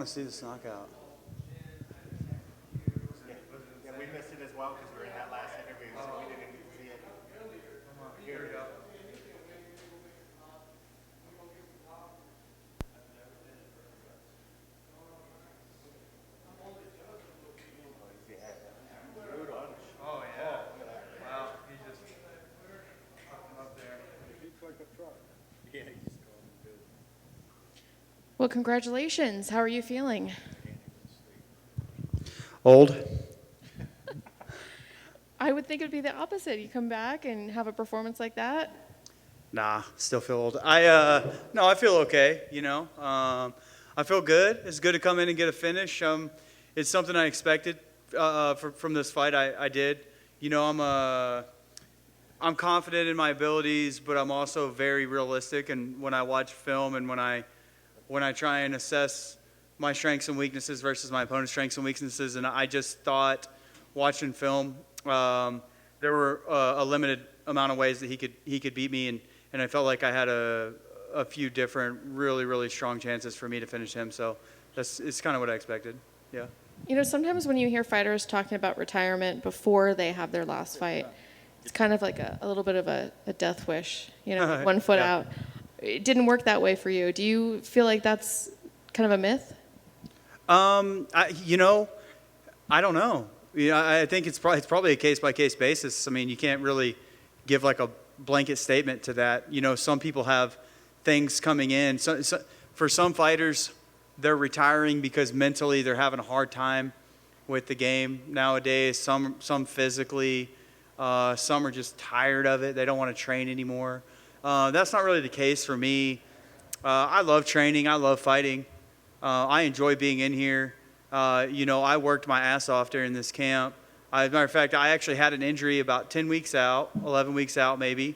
to see this knockout. Yeah, we missed it as well because we were in that last interview, so we didn't even see it. Here we go. Oh, yeah. Wow, he just fucked him up there. Yeah, he's going good. Well, congratulations. How are you feeling? Old? I would think it would be the opposite. You come back and have a performance like that. Nah, still feel old. No, I feel okay, you know. I feel good. It's good to come in and get a finish. It's something I expected from this fight. I did. You know, I'm confident in my abilities, but I'm also very realistic. And when I watch film and when I try and assess my strengths and weaknesses versus my opponent's strengths and weaknesses, and I just thought, watching film, there were a limited amount of ways that he could beat me, and I felt like I had a few different really strong chances for me to finish him. So it's kind of what I expected. Yeah. You know, sometimes when you hear fighters talking about retirement before they have their last fight, it's kind of like a little bit of a death wish, you know, 1 foot Yeah. out. It didn't work that way for you. Do you feel like that's kind of a myth? I don't know. I think it's probably a case-by-case basis. I mean, you can't really give like a blanket statement to that. You know, some people have things coming in. So for some fighters, they're retiring because mentally they're having a hard time with the game nowadays. Some physically, some are just tired of it. They don't want to train anymore. That's not really the case for me. I love training. I love fighting. I enjoy being in here. I worked my ass off during this camp. As a matter of fact, I actually had an injury about 10 weeks out, 11 weeks out maybe.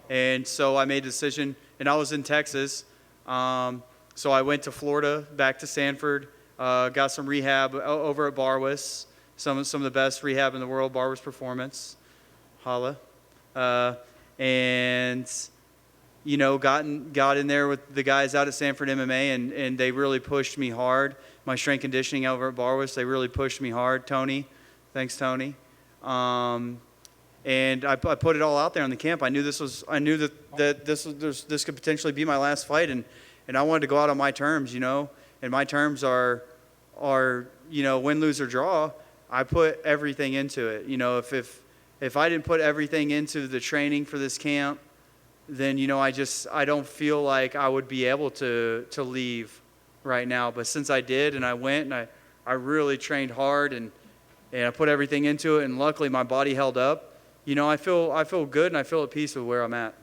And so I made a decision, and I was in Texas. So I went to Florida, back to Sanford, got some rehab over at Barwis, some of the best rehab in the world, Barwis Performance. Holla. Got in there with the guys out at Sanford MMA, and they really pushed me hard. My strength conditioning over at Barwis, they really pushed me hard. Tony, thanks, Tony. And I put it all out there in the camp. I knew that this could potentially be my last fight, and I wanted to go out on my terms, you know. And my terms are win, lose, or draw. I put everything into it. You know, if I didn't put everything into the training for this camp, then, you know, I don't feel like I would be able to leave right now. But since I did, and I went, and I really trained hard, and I put everything into it, and luckily my body held up. You know, I feel good, and I feel at peace with where I'm at.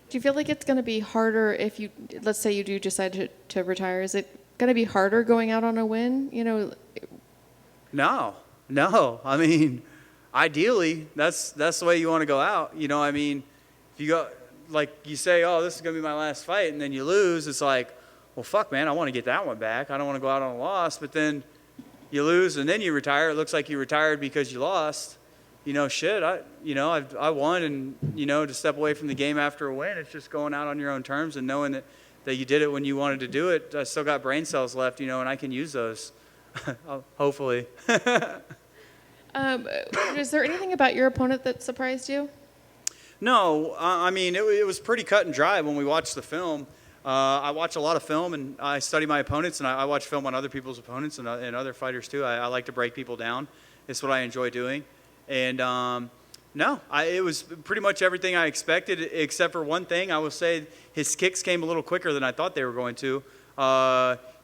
Do you feel like it's going to be harder if you, let's say you do decide to retire, is it going to be harder going out on a win? You know? No. I mean, ideally, that's the way you want to go out. You know, I mean, if you go, like you say, oh, this is going to be my last fight, and then you lose, it's like, well, fuck, man, I want to get that one back. I don't want to go out on a loss. But then you lose, and then you retire. It looks like you retired because you lost. You know, shit, I won, and, you know, to step away from the game after a win, it's just going out on your own terms and knowing that you did it when you wanted to do it. I still got brain cells left, you know, and I can use those, hopefully. Is there anything about your opponent that surprised you? No, I mean, it was pretty cut and dry when we watched the film. I watch a lot of film, and I study my opponents, and I watch film on other people's opponents and other fighters too. I like to break people down. It's what I enjoy doing. And it was pretty much everything I expected, except for one thing. I will say his kicks came a little quicker than I thought they were going to.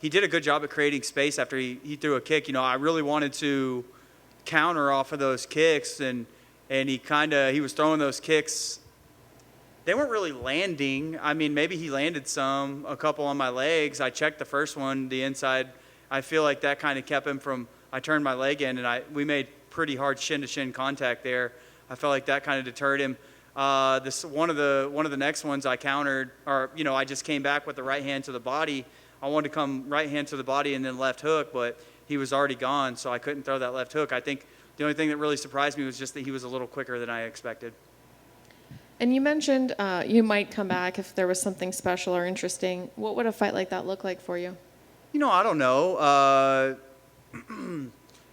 He did a good job at creating space after he threw a kick. You know, I really wanted to counter off of those kicks, and he was throwing those kicks. They weren't really landing. I mean, maybe he landed a couple on my legs. I checked the first one, the inside. I feel like that kind of kept him from, I turned my leg in, and we made pretty hard shin-to-shin contact there. I felt like that kind of deterred him. One of the next ones I countered, or, you know, I just came back with the right hand to the body. I wanted to come right hand to the body and then left hook, but he was already gone, so I couldn't throw that left hook. I think the only thing that really surprised me was just that he was a little quicker than I expected. And you mentioned you might come back if there was something special or interesting. What would a fight like that look like for you? I don't know.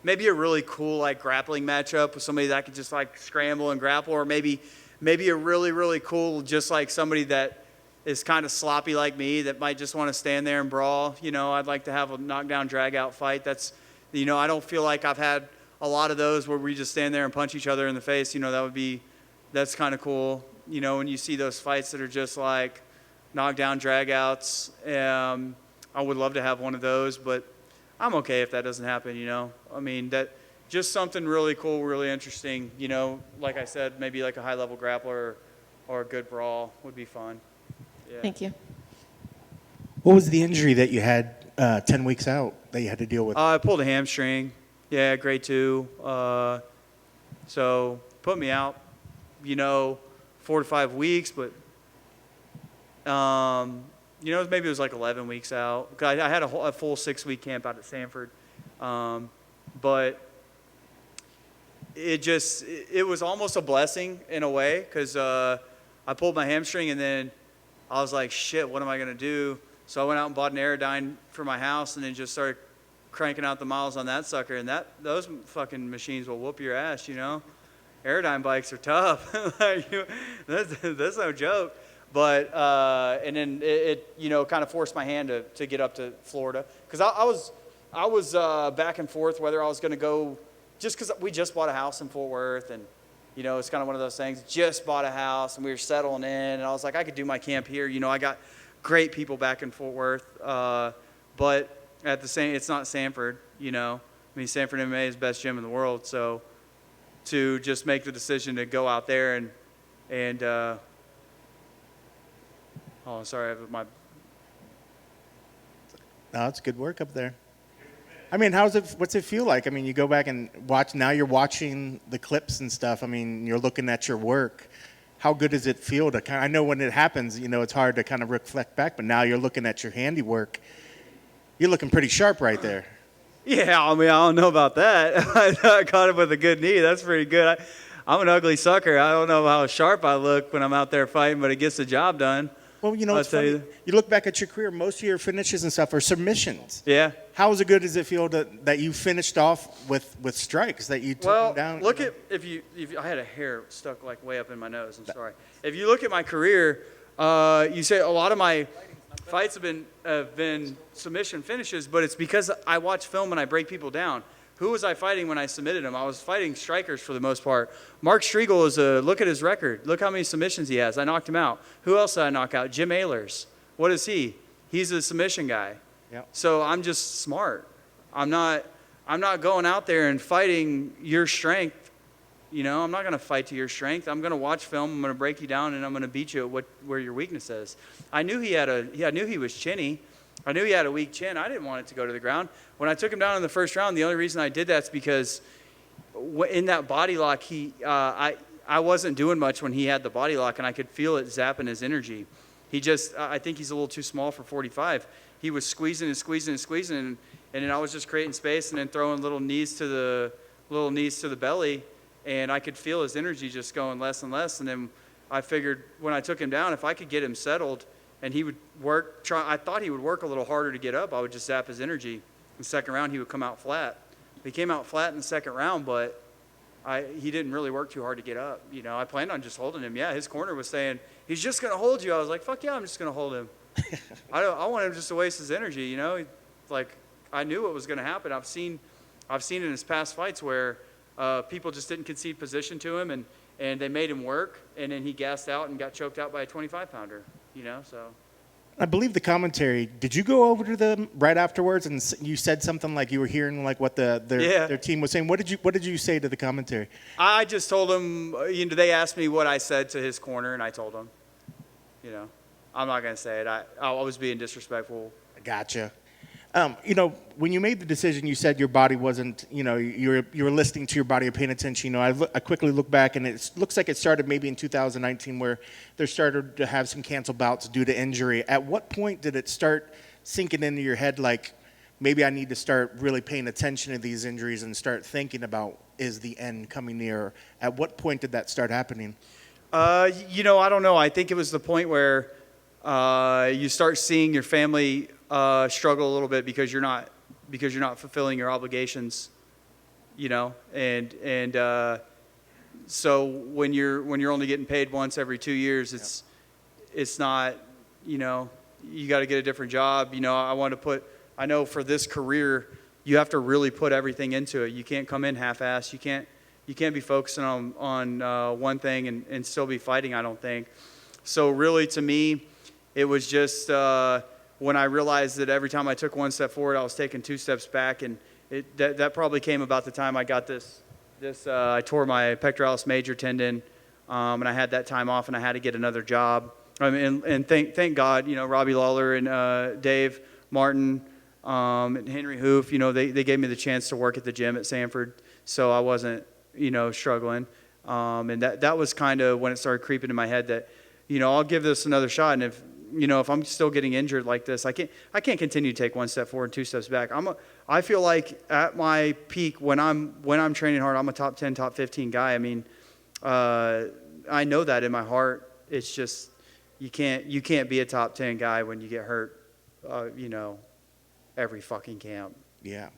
Maybe a really cool like grappling matchup with somebody that could just like scramble and grapple, or maybe a really, really cool just like somebody that is kind of sloppy like me that might just want to stand there and brawl. I'd like to have a knockdown drag out fight. That's, I don't feel like I've had a lot of those where we just stand there and punch each other in the face. That's kind of cool. When you see those fights that are just like knockdown drag outs, I would love to have one of those, but I'm okay if that doesn't happen, that just something really cool, really interesting, like I said, maybe like a high level grappler or a good brawl would be fun. Yeah. Thank you. What was the injury that you had 10 weeks out that you had to deal with? I pulled a hamstring. Yeah, grade 2. So put me out, 4 to 5 weeks, but, maybe it was like 11 weeks out. I had a full 6-week camp out at Sanford. But it was almost a blessing in a way, because I pulled my hamstring and then I was like, shit, what am I going to do? So I went out and bought an Airdyne for my house and then just started cranking out the miles on that sucker. And those fucking machines will whoop your ass, Airdyne bikes are tough. That's no joke. But, and then it kind of forced my hand to get up to Florida. Because I was back and forth whether I was going to go, just because we just bought a house in Fort Worth, and it's kind of one of those things. Just bought a house and we were settling in, and I was like, I could do my camp here. I got great people back in Fort Worth, but at the same, it's not Sanford. Sanford MMA is the best gym in the world. So to just make the decision to go out there and oh, sorry, I have my. No, it's good work up there. What's it feel like? You go back and watch, now you're watching the clips and stuff. You're looking at your work. How good does it feel to I know when it happens, it's hard to kind of reflect back, but now you're looking at your handiwork. You're looking pretty sharp right there. Yeah, I don't know about that. I caught him with a good knee. That's pretty good. I'm an ugly sucker. I don't know how sharp I look when I'm out there fighting, but it gets the job done. Well, it's funny. You look back at your career, most of your finishes and stuff are submissions. Yeah. How is it good does it feel that you finished off with strikes, that you took them down? Look at, if I had a hair stuck like way up in my nose. I'm sorry. If you look at my career, you say a lot of my fights have been submission finishes, but it's because I watch film and I break people down. Who was I fighting when I submitted him? I was fighting strikers for the most part. Mark Striegl look at his record. Look how many submissions he has. I knocked him out. Who else did I knock out? Jim Ehlers. What is he? He's a submission guy. Yep. So I'm just smart. I'm not going out there and fighting your strength. I'm not going to fight to your strength. I'm going to watch film. I'm going to break you down, and I'm going to beat you at where your weakness is. I knew I knew he was chinny. I knew he had a weak chin. I didn't want it to go to the ground. When I took him down in the first round, the only reason I did that is because in that body lock, I wasn't doing much when he had the body lock, and I could feel it zapping his energy. I think he's a little too small for 45. He was squeezing and squeezing and squeezing, and then I was just creating space and then throwing little knees to the belly, and I could feel his energy just going less and less. And then I figured when I took him down, if I could get him settled, and he would I thought he would work a little harder to get up. I would just zap his energy. In the second round, he would come out flat. He came out flat in the second round, but he didn't really work too hard to get up. I planned on just holding him. Yeah, his corner was saying, he's just going to hold you. I was like, fuck yeah, I'm just going to hold him. I want him just to waste his energy, Like, I knew what was going to happen. I've seen in his past fights where people just didn't concede position to him, and they made him work, and then he gassed out and got choked out by a 25-pounder. So. I believe the commentary. Did you go over to them right afterwards and you said something like you were hearing like what their team was saying? What did you say to the commentary? I just told them. They asked me what I said to his corner, and I told them. I'm not gonna say it. I was being disrespectful. Gotcha. When you made the decision, you said your body wasn't, you were listening to your body and paying attention. I quickly look back, and it looks like it started maybe in 2019 where they started to have some canceled bouts due to injury. At what point did it start sinking into your head like, maybe I need to start really paying attention to these injuries and start thinking about, is the end coming near? At what point did that start happening? I don't know. I think it was the point where you start seeing your family struggle a little bit because you're not fulfilling your obligations, you know, and so when you're only getting paid once every 2 years, it's not, you know, you got to get a different job. You know, I know for this career, you have to really put everything into it. You can't come in half-assed. You can't be focusing on one thing and still be fighting, I don't think. So really, to me, it was just when I realized that every time I took one step forward, I was taking 2 steps back, and that probably came about the time I got this. I tore my pectoralis major tendon, and I had that time off, and I had to get another job. I mean, and thank God, you know, Robbie Lawler and Dave Martin and Henry Hoof, you know, they gave me the chance to work at the gym at Sanford, so I wasn't, you know, struggling. And that was kind of when it started creeping in my head that, you know, I'll give this another shot, and if I'm still getting injured like this, I can't continue to take 1 step forward and 2 steps back. I feel like at my peak when I'm training hard, I'm a top 10, top 15 guy. I mean, I know that in my heart. It's just you can't be a top 10 guy when you get hurt, you know, every fucking camp. Yeah.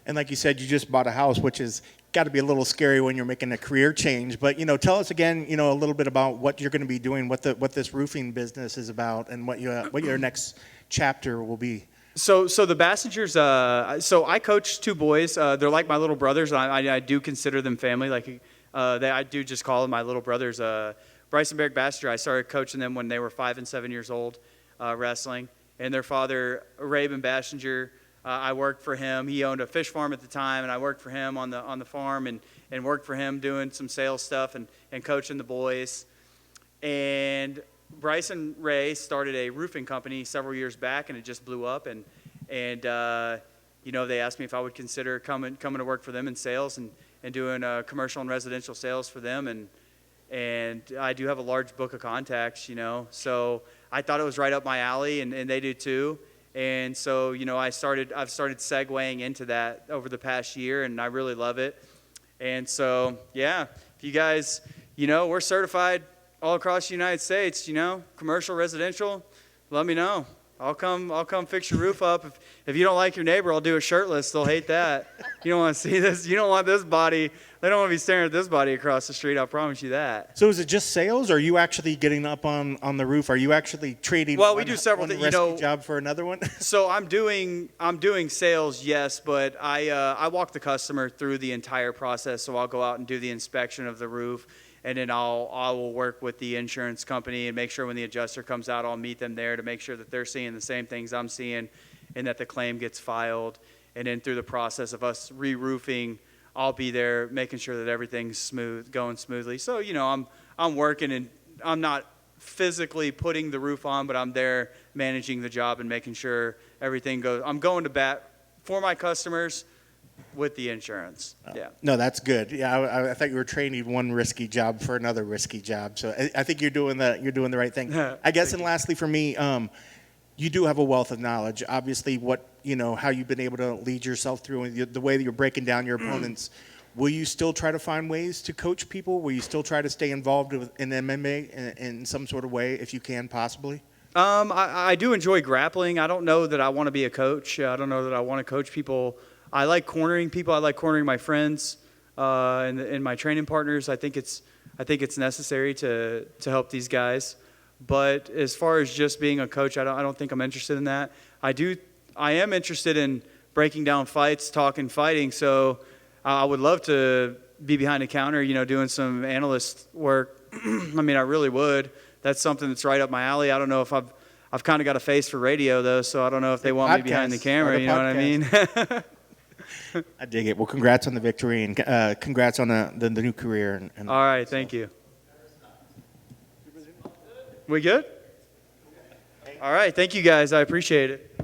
And like you said, you just bought a house, which has got to be a little scary when you're making a career change. But, you know, tell us again, you know, a little bit about what you're going to be doing, what this roofing business is about, and what your next chapter will be. So the Bassingers, so I coach 2 boys. They're like my little brothers. I do consider them family. Like I do just call them my little brothers. Bryce and Barrick Bassinger, I started coaching them when they were 5 and 7 years old, wrestling. And their father, Raven Bassinger, I worked for him. He owned a fish farm at the time, and I worked for him on the farm and worked for him doing some sales stuff and coaching the boys. And Bryce and Ray started a roofing company several years back, and it just blew up. And you know, they asked me if I would consider coming to work for them in sales and doing commercial and residential sales for them. And I do have a large book of contacts, you know. So I thought it was right up my alley, and they do too. And so, you know, I've started segueing into that over the past year, and I really love it. And so, yeah, if you guys, you know, we're certified all across the United States, you know, commercial, residential, let me know. I'll come fix your roof up. If you don't like your neighbor, I'll do it shirtless. They'll hate that. You don't want to see this. You don't want this body. They don't want to be staring at this body across the street. I'll promise you that. So is it just sales, or are you actually getting up on the roof? Are you actually trading? Well, we do several one things. You know, job for another one. So I'm doing sales, yes, but I walk the customer through the entire process. So I'll go out and do the inspection of the roof, and then I will work with the insurance company and make sure when the adjuster comes out, I'll meet them there to make sure that they're seeing the same things I'm seeing, and that the claim gets filed. And then through the process of us re-roofing, I'll be there making sure that everything's going smoothly. So, you know, I'm working, and I'm not physically putting the roof on, but I'm there managing the job and making sure everything goes. I'm going to bat for my customers with the insurance. Yeah. No, that's good. Yeah, I thought you were trading one risky job for another risky job. So I think you're doing the right thing. I guess, and lastly for me, you do have a wealth of knowledge. Obviously, how you've been able to lead yourself through, and the way that you're breaking down your opponents. Will you still try to find ways to coach people? Will you still try to stay involved in MMA in some sort of way, if you can possibly? I do enjoy grappling. I don't know that I want to be a coach. I don't know that I want to coach people. I like cornering people. I like cornering my friends and my training partners. I think it's necessary to help these guys. But as far as just being a coach, I don't think I'm interested in that. I am interested in breaking down fights, talking fighting. So I would love to be behind a counter, doing some analyst work. I mean, I really would. That's something that's right up my alley. I don't know if I've kind of got a face for radio though, so I don't know if they want me behind the camera. You know what I mean? I dig it. Well, congrats on the victory, and congrats on the new career. All right, thank you. We good? All right, thank you guys. I appreciate it.